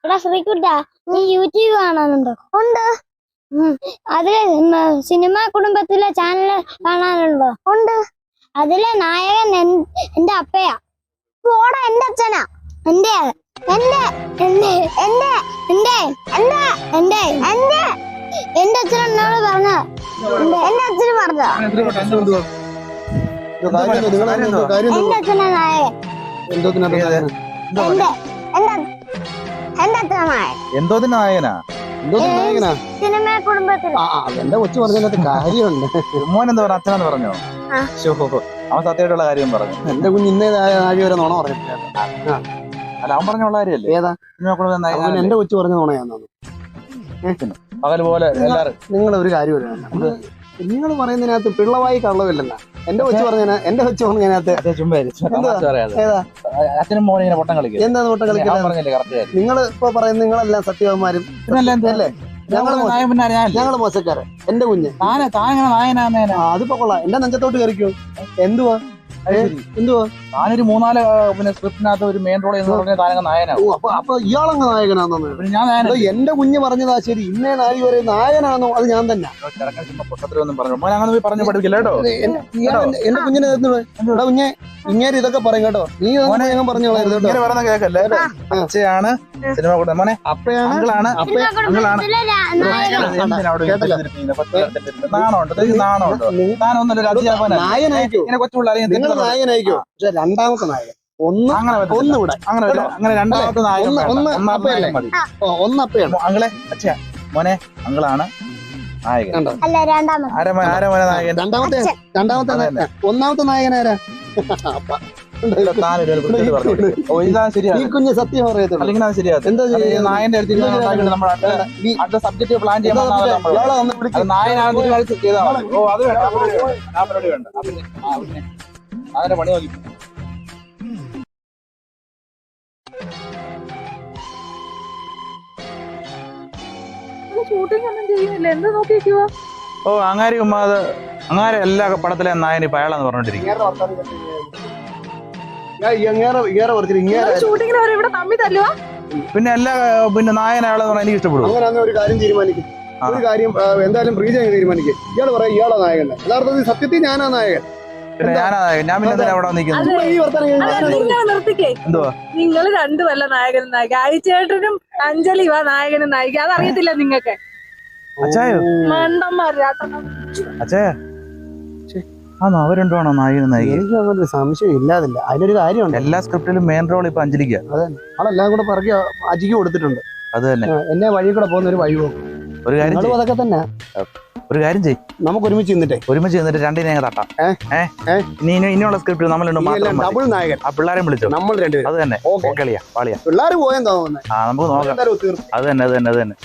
എടാ ശ്രീകുട്ട, നീ യൂട്യൂബ് കാണാനുണ്ടോ? ഉണ്ട്. അതിലെ സിനിമ കുടുംബത്തിലെ ചാനൽ കാണാനുണ്ടോ? ഉണ്ട്. അതിലെ നായകൻ എന്റെ അപ്പയാ. പോടാ, എന്റെ അച്ഛനാ. എന്റെ എന്റെ എന്റെ എന്റെ എന്റെ എന്റെ എന്റെ എന്റെ എന്റെ അച്ഛൻ എന്നോട് പറഞ്ഞ എന്റെ അച്ഛന് പറഞ്ഞ എന്റെ അച്ഛനാ നായകൻ. എന്തോ നായകനാ? സിനിമ കുടുംബത്തിൽ എന്റെ കൊച്ചു പറഞ്ഞതിനകത്ത് കാര്യമുണ്ട്. മോൻ എന്താ പറഞ്ഞ? അച്ഛനെന്ന് പറഞ്ഞോ? അവൻ സത്യമായിട്ടുള്ള കാര്യം പറഞ്ഞു. എന്റെ കുഞ്ഞ് ഇന്നേതായ നാഴി വരെ നോണ പറഞ്ഞിട്ടില്ല. അല്ല, അവൻ പറഞ്ഞുള്ള കാര്യമല്ലേ? ഏതാ? എന്റെ കൊച്ചു പറഞ്ഞ നോണയാന്നു. പകൽ പോലെ എല്ലാരും നിങ്ങൾ ഒരു കാര്യം നിങ്ങൾ പറയുന്നതിനകത്ത് പിള്ളവായി കള്ളവില്ലെന്നാ. എന്റെ കൊച്ചു പറഞ്ഞതിന് അച്ഛനും മോനെ ഇങ്ങനെ പൊട്ടം കളിക്കും. എന്താ നോട്ടം കളിക്കുന്നത്? നിങ്ങൾ ഇപ്പൊ പറയുന്നത് നിങ്ങളെല്ലാം സത്യവാന്മാരും അല്ലേ? ഞങ്ങള് മോശക്കാരൻ. എന്റെ കുഞ്ഞ് അതിപ്പോ കൊള്ളാം. എന്റെ നെഞ്ചത്തോട്ട് കയറിക്കോ. എന്തുവാ താനൊരു 3-4 പിന്നെ സ്ക്രിപ്റ്റിനകത്ത് ഒരു മെയിൻ റോൾ എന്ന് പറഞ്ഞ താനങ്ങ് നായനാവും. അപ്പൊ ഇയാളങ്ങ് നായകനാണെന്ന്? ഞാൻ എന്റെ കുഞ്ഞ് പറഞ്ഞതാ ശരി. ഇന്നേ നായി വരെ നായനാണോ? അത് ഞാൻ തന്നെ. പൊട്ടത്തിലൊന്നും പറഞ്ഞു മോനെ അങ്ങനെ പറഞ്ഞു പഠിക്കില്ല കേട്ടോ. എന്റെ കുഞ്ഞിനെ കുഞ്ഞെ ഇങ്ങനെ ഇതൊക്കെ പറയും കേട്ടോ. നീ ഞാൻ പറഞ്ഞു പറയുന്ന കേക്കല്ലേ? അച്ഛയാണ് സിനിമ കൂടെ മോനെ, അപ്പയാണ് നാണമുണ്ട്. നായനായിക്കോ? നിങ്ങൾ നായകനായിക്കോ? പക്ഷെ രണ്ടാമത്തെ നായകൻ ഒന്നുകൂടെ അങ്ങനെ രണ്ടാമത്തെ ഒന്നപ്പയാണ് അങ്ങളെ. അച്ഛ മോനെ അങ്ങളാണ് നായകൻ. നായകൻ ഒന്നാമത്തെ നായകൻ ആരാ? ഈ കുഞ്ഞ് സത്യം പറയത്തുള്ളൂ. അല്ലെങ്കിൽ അത് ശരിയാ. എന്താ നായന്റെ അടുത്ത സബ്ജക്ട് പ്ലാൻ ചെയ്യാൻ നായനാണെന്ന് ചെയ്താണ്. ഓ അത് വേണ്ട, ആ പരിപാടി വേണ്ട. അതിന്റെ പണി നോക്കി. ഷൂട്ടിംഗ് ഒന്നും ചെയ്യുന്നില്ല, എന്താ നോക്കിയിരിക്കുവോ? ഓ അങ്ങാരി ഉമ്മാത് അങ്ങാരെ എല്ലാ പടത്തിലെ നായന് ഇപ്പൊ അയാളാന്ന് പറഞ്ഞോണ്ടിരിക്കും. ഷൂട്ടിങ്ങിന് ഇവിടെ തമ്മി തല്ലുവാ. പിന്നെ എല്ലാ പിന്നെ നായൻ അയാളെന്ന് പറഞ്ഞാൽ എനിക്ക് ഇഷ്ടപ്പെടും. അങ്ങനെ ഒരു കാര്യം തീരുമാനിക്കും. ഒരു കാര്യം എന്തായാലും പ്രീതി തീരുമാനിക്കും. ഇയാള് പറയാം ഇയാളാ നായകൻ. യഥാർത്ഥത്തിൽ സത്യത്തിൽ ഞാനാ നായകൻ. പിന്നെ ഞാനാ നായകൻ. ഞാൻ പിന്നെ അവിടെ നിൽക്കുന്നത് എന്തുവാ? നിങ്ങൾ രണ്ടുമല്ല നായകനും നായിക. അരിച്ചേട്ടനും അഞ്ജലിയുവാ നായകനും നായിക. അതറിയത്തില്ല നിങ്ങൾക്ക്? അച്ചായോ അച്ചായ ആണോ? അവർ രണ്ടുമാണോ നായകനും നായിക? എനിക്ക് അങ്ങനെ സംശയം ഇല്ലാതില്ല. അതിനൊരു കാര്യമുണ്ട്. എല്ലാ സ്ക്രിപ്റ്റിലും മെയിൻ റോൾ ഇപ്പൊ അഞ്ജലിക്ക. അതെ, ആളെല്ലാം കൂടെ പറക്കി അജിക്ക് കൊടുത്തിട്ടുണ്ട്. അത് തന്നെ. എന്നെ വഴി കൂടെ പോകുന്ന ഒരു വഴി പോകും. ഒരു കാര്യം അതൊക്കെ തന്നെ. ഒരു കാര്യം ചെയ്യും, നമുക്ക് ഒരുമിച്ച് നിന്നിട്ട് രണ്ടിനെ തട്ടാം. ഇനിയുള്ള സ്ക്രിപ്റ്റ് നമ്മൾ ഡബിൾ നായകൻ. ആ പിള്ളേരെ വിളിച്ചോ, നമ്മൾ രണ്ടുപേരും. അത് തന്നെ. കളിയാ പാളിയാ പിള്ളേർ പോയെന്താ? നമുക്ക് നോക്കാം. അത് തന്നെ.